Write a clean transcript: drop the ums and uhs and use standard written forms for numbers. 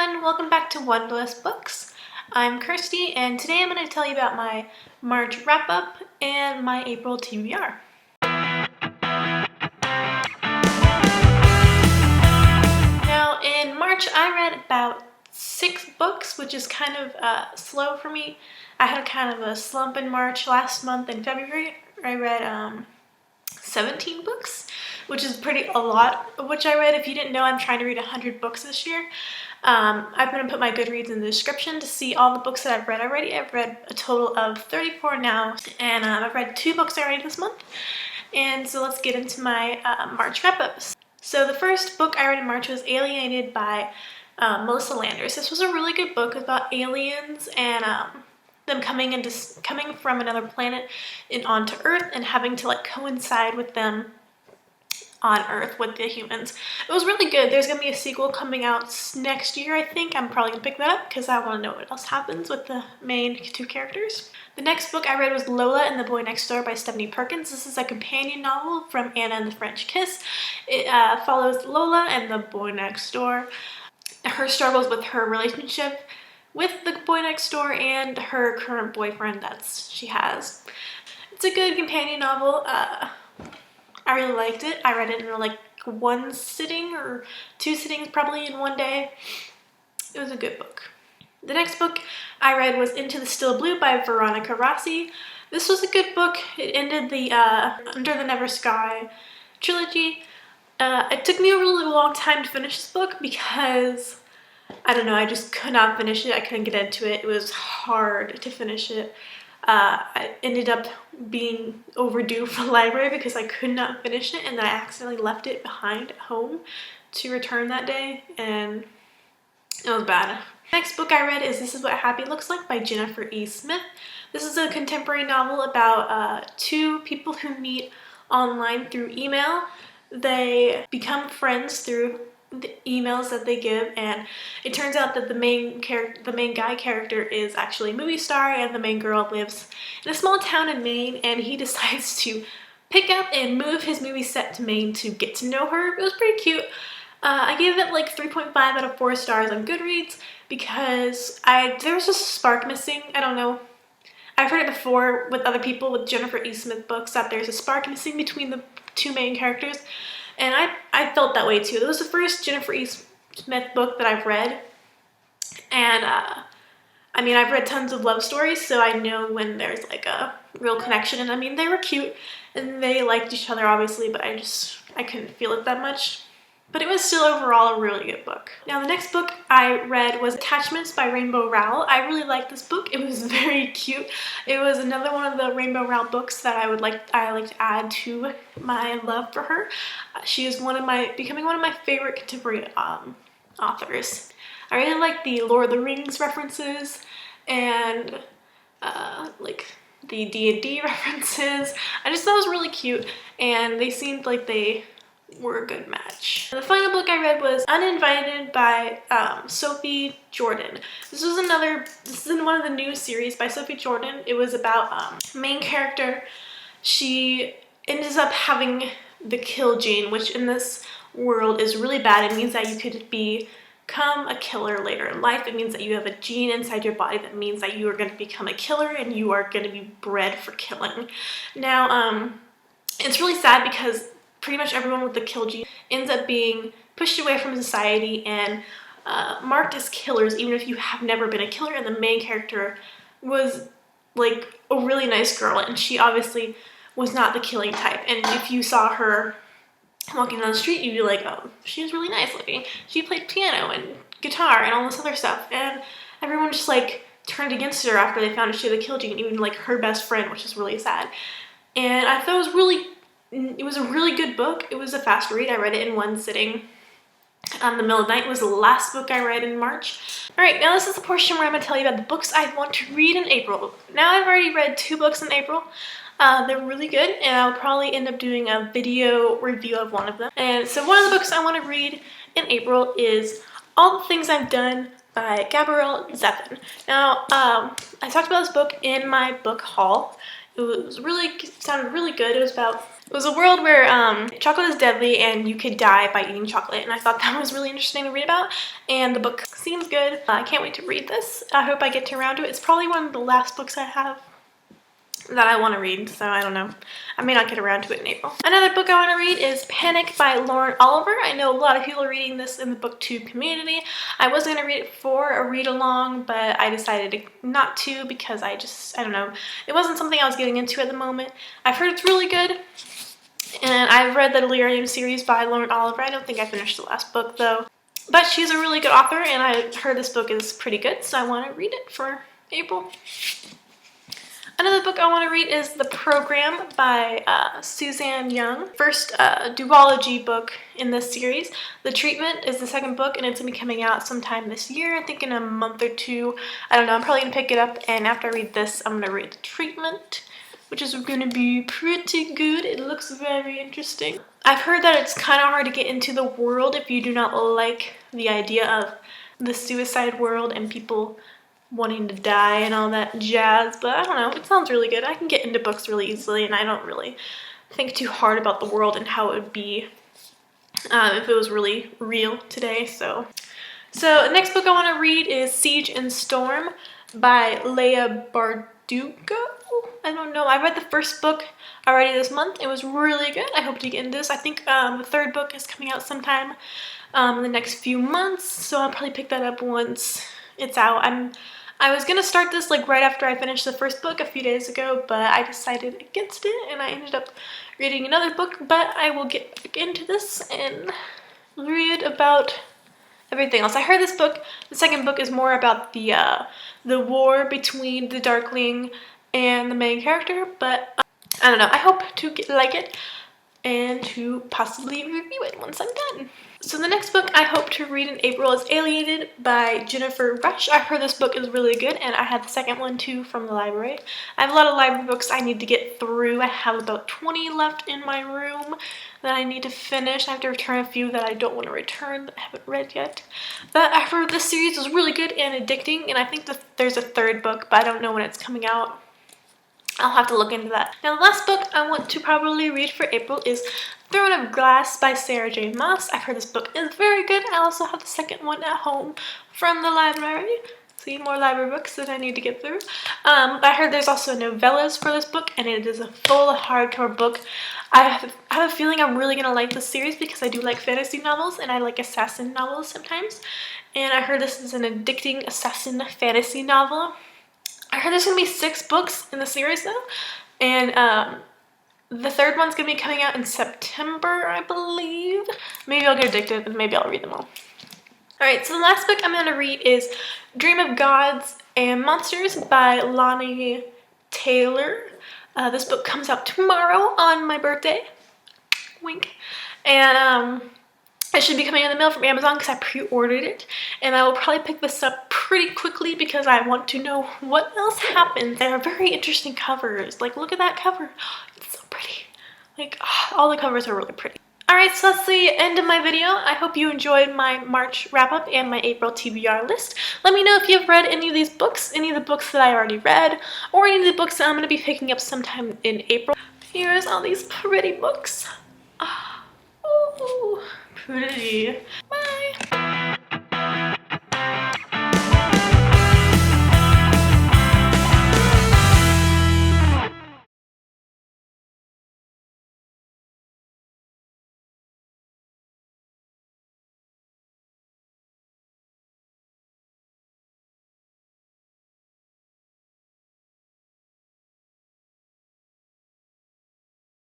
everyone, welcome back to Wanderlust Books. I'm Kirsty and today I'm going to tell you about my March wrap-up and my April TBR. Now in March I read about 6 books, which is kind of slow for me. I had kind of a slump in March. Last month in February I read 17 books, which is a lot of which I read. If you didn't know, I'm trying to read 100 books this year. I'm going to put my Goodreads in the description to see all the books that I've read already. I've read a total of 34 now, and I've read 2 books already this month. And so let's get into my March wrap-ups. So the first book I read in March was Alienated by Melissa Landers. This was a really good book about aliens and them coming from another planet and onto Earth and having to coincide with them on Earth with the humans. It was really good. There's gonna be a sequel coming out next year, I think. I'm probably gonna pick that up because I want to know what else happens with the main 2 characters. The next book I read was Lola and the Boy Next Door by Stephanie Perkins. This is a companion novel from Anna and the French Kiss. It follows Lola and the boy next door, her struggles with her relationship with the boy next door and her current boyfriend that she has. It's a good companion novel. I really liked it. I read it in 1 sitting or 2 sittings probably in one day. It was a good book. The next book I read was Into the Still Blue by Veronica Rossi. This was a good book. It ended the Under the Never Sky trilogy. It took me a really long time to finish this book because, I don't know, I just could not finish it. I couldn't get into it. It was hard to finish it. I ended up being overdue for the library because I could not finish it, and then I accidentally left it behind at home to return that day, and it was bad. Next book I read is This Is What Happy Looks Like by Jennifer E. Smith. This is a contemporary novel about 2 people who meet online through email. They become friends through the emails that they give, and it turns out that the main guy character is actually a movie star, and the main girl lives in a small town in Maine, and he decides to pick up and move his movie set to Maine to get to know her. It was pretty cute. I gave it 3.5 out of 4 stars on Goodreads because there was just a spark missing. I don't know. I've heard it before with other people with Jennifer E. Smith books that there's a spark missing between the 2 main characters. And I felt that way too. It was the first Jennifer E. Smith book that I've read. And, I mean, I've read tons of love stories, so I know when there's a real connection. And I mean, they were cute and they liked each other, obviously, but I couldn't feel it that much. But it was still overall a really good book. Now, the next book I read was Attachments by Rainbow Rowell. I really liked this book. It was very cute. It was another one of the Rainbow Rowell books that I like to add to my love for her. She is becoming one of my favorite contemporary authors. I really like the Lord of the Rings references and the D&D references. I just thought it was really cute, and they seemed like they were a good match. The final book I read was Uninvited by Sophie Jordan. This is in one of the new series by Sophie Jordan. It was about main character. She ends up having the kill gene, which in this world is really bad. It means that you could become a killer later in life. It means that you have a gene inside your body that means that you are going to become a killer and you are going to be bred for killing. Now, it's really sad because pretty much everyone with the kill gene ends up being pushed away from society and marked as killers, even if you have never been a killer. And the main character was a really nice girl, and she obviously was not the killing type. And if you saw her walking down the street, you'd be like, oh, she's really nice looking. She played piano and guitar and all this other stuff. And everyone just turned against her after they found out she had the kill gene, even her best friend, which is really sad. And I thought it was a really good book. It was a fast read. I read it in 1 sitting. The Middle of the Night was the last book I read in March. Alright, now this is the portion where I'm going to tell you about the books I want to read in April. Now I've already read 2 books in April. They're really good, and I'll probably end up doing a video review of one of them. And so one of the books I want to read in April is All the Things I've Done by Gabrielle Zepin. Now, I talked about this book in my book haul. It sounded really good. It was about It was a world where chocolate is deadly and you could die by eating chocolate, and I thought that was really interesting to read about, and the book seems good. I can't wait to read this. I hope I get around to it. It's probably one of the last books I have that I want to read, so I don't know. I may not get around to it in April. Another book I want to read is Panic by Lauren Oliver. I know a lot of people are reading this in the booktube community. I was going to read it for a read-along, but I decided not to because I don't know. It wasn't something I was getting into at the moment. I've heard it's really good, and I've read the Delirium series by Lauren Oliver. I don't think I finished the last book, though. But she's a really good author, and I heard this book is pretty good, so I want to read it for April. Another book I want to read is The Program by Suzanne Young. First duology book in this series. The Treatment is the second book, and it's going to be coming out sometime this year. I think in a month or two. I don't know. I'm probably going to pick it up, and after I read this, I'm going to read The Treatment, which is going to be pretty good. It looks very interesting. I've heard that it's kind of hard to get into the world if you do not like the idea of the suicide world and people wanting to die and all that jazz, but I don't know, it sounds really good. I can get into books really easily, and I don't really think too hard about the world and how it would be if it was really real today. So the next book I want to read is Siege and Storm by Leah Bardugo. I don't know. I read the first book already this month. It was really good. I hope to get into this. I think the third book is coming out sometime in the next few months, so I'll probably pick that up once it's out. I was gonna start this like right after I finished the first book a few days ago, but I decided against it and I ended up reading another book, but I will get back into this and read about everything else. I heard this book, the second book, is more about the war between the Darkling and the main character, but I don't know. I hope to like it and to possibly review it once I'm done. So the next book I hope to read in April is Alienated by Jennifer Rush. I heard this book is really good, and I had the second one too from the library. I have a lot of library books I need to get through. I have about 20 left in my room that I need to finish. I have to return a few that I don't want to return that I haven't read yet. But I heard this series is really good and addicting, and I think that there's a third book, but I don't know when it's coming out. I'll have to look into that. Now, the last book I want to probably read for April is Throne of Glass by Sarah J. Maas. I've heard this book is very good. I also have the second one at home from the library. See, more library books that I need to get through. I heard there's also novellas for this book, and it is a full hardcover book. I have a feeling I'm really going to like this series because I do like fantasy novels, and I like assassin novels sometimes. And I heard this is an addicting assassin fantasy novel. I heard there's going to be 6 books in the series though, and the third one's going to be coming out in September, I believe. Maybe I'll get addicted and maybe I'll read them all. Alright, so the last book I'm going to read is Dream of Gods and Monsters by Lonnie Taylor. This book comes out tomorrow on my birthday. Wink. And it should be coming in the mail from Amazon because I pre-ordered it, and I will probably pick this up pretty quickly because I want to know what else happens. They are very interesting covers. Like, look at that cover. It's so pretty. Like, all the covers are really pretty. Alright, so that's the end of my video. I hope you enjoyed my March wrap-up and my April TBR list. Let me know if you've read any of these books, any of the books that I already read, or any of the books that I'm going to be picking up sometime in April. Here's all these pretty books. Ooh, pretty.